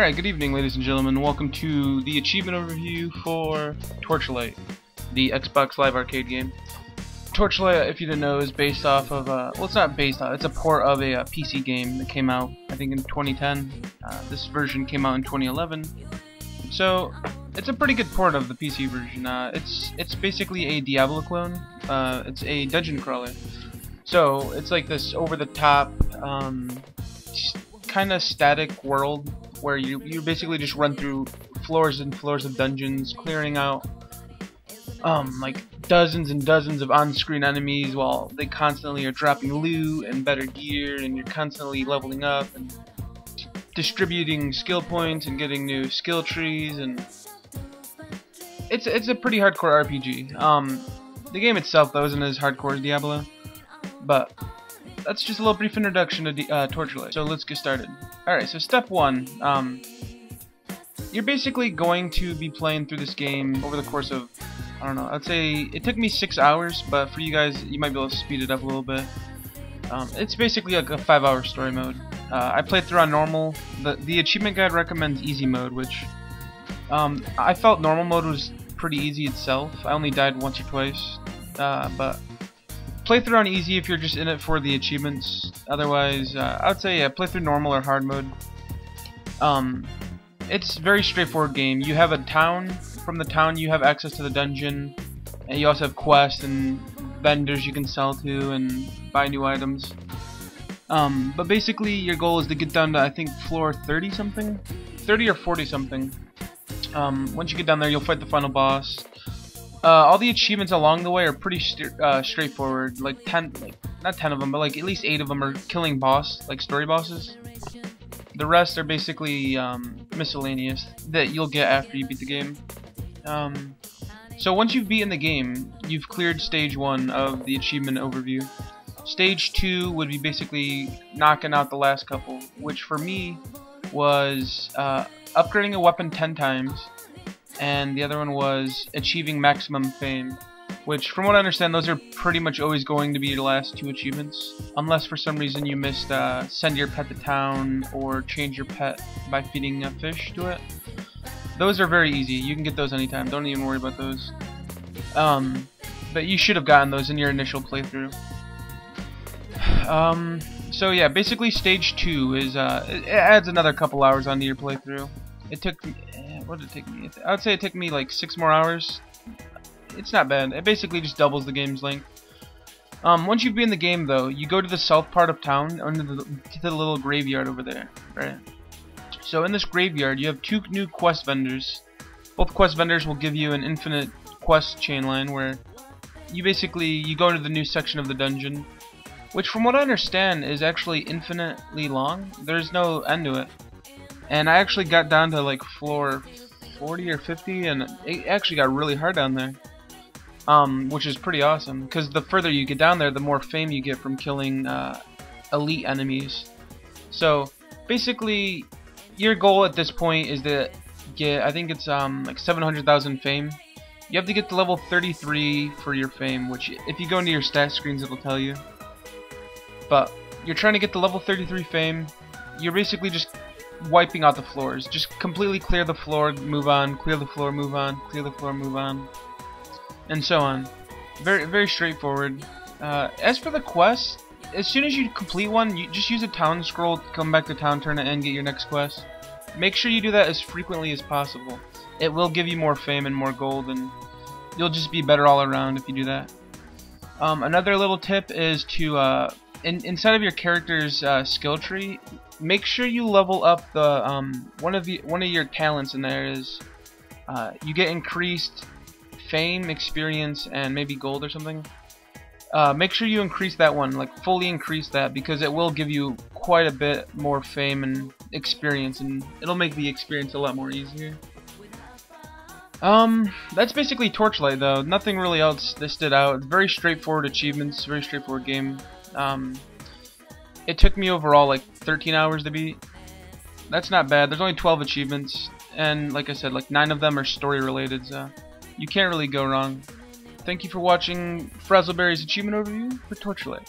Alright, good evening ladies and gentlemen. Welcome to the achievement overview for Torchlight, the Xbox Live Arcade game. Torchlight, if you didn't know, is based off of, well, it's not based off, it's a port of a PC game that came out, I think, in 2010. This version came out in 2011. So, it's a pretty good port of the PC version. It's basically a Diablo clone. It's a dungeon crawler. So, it's like this over-the-top, kind of static world where you basically just run through floors and floors of dungeons, clearing out like dozens and dozens of on-screen enemies while they constantly are dropping loot and better gear, and you're constantly leveling up and distributing skill points and getting new skill trees, and it's a pretty hardcore RPG. The game itself though isn't as hardcore as Diablo, but that's just a little brief introduction to Torchlight. So let's get started. Alright, so step one. You're basically going to be playing through this game over the course of, I don't know, I'd say it took me 6 hours, but for you guys, you might be able to speed it up a little bit. It's basically like a 5-hour story mode. I played through on normal. The achievement guide recommends easy mode, which I felt normal mode was pretty easy itself. I only died once or twice, but play through on easy if you're just in it for the achievements. Otherwise, I would say play through normal or hard mode. It's a very straightforward game. You have a town. From the town you have access to the dungeon, and you also have quests and vendors you can sell to and buy new items. But basically your goal is to get down to, I think, floor 30 something? 30 or 40 something. Once you get down there, you'll fight the final boss. All the achievements along the way are pretty straightforward. Like not 10 of them, but like at least 8 of them are killing like story bosses. The rest are basically miscellaneous that you'll get after you beat the game. So once you've beaten the game, you've cleared stage 1 of the achievement overview. Stage 2 would be basically knocking out the last couple, which for me was upgrading a weapon 10 times, and the other one was achieving maximum fame, which from what I understand those are pretty much always going to be your last 2 achievements, unless for some reason you missed send your pet to town or change your pet by feeding a fish to it. Those are very easy. You can get those anytime. Don't even worry about those. But you should have gotten those in your initial playthrough. So yeah, basically stage 2 is it adds another couple hours onto your playthrough. It took me, what did it take me? I would say it took me like 6 more hours. It's not bad. It basically just doubles the game's length. Once you've been in the game though, you go to the south part of town, to the little graveyard over there, right? So in this graveyard, you have 2 new quest vendors. Both quest vendors will give you an infinite quest chain line where you go into the new section of the dungeon, which from what I understand is actually infinitely long. There's no end to it. And I actually got down to like floor 40 or 50, and it actually got really hard down there. Which is pretty awesome, because the further you get down there, the more fame you get from killing elite enemies. So basically, your goal at this point is to get, I think it's like 700,000 fame. You have to get to level 33 for your fame, which if you go into your stat screens it'll tell you. But you're trying to get to level 33 fame. You're basically just wiping out the floors. Just completely clear the floor, move on, clear the floor, move on, clear the floor, move on, and so on. Very, very straightforward. As for the quest, as soon as you complete one, you just use a town scroll, come back to town, turn it in, get your next quest. Make sure you do that as frequently as possible. It will give you more fame and more gold, and you'll just be better all around if you do that. Another little tip is to inside of your character's skill tree, make sure you level up the one of your talents in there is you get increased fame, experience, and maybe gold or something. Make sure you increase that one, like fully increase that, because it will give you quite a bit more fame and experience, and it'll make the experience a lot more easier. That's basically Torchlight though. Nothing really else that stood out. Very straightforward achievements, very straightforward game. It took me overall like 13 hours to beat. That's not bad. There's only 12 achievements, and like I said, like 9 of them are story related, so you can't really go wrong. Thank you for watching Frazzleberry's achievement overview for Torchlight.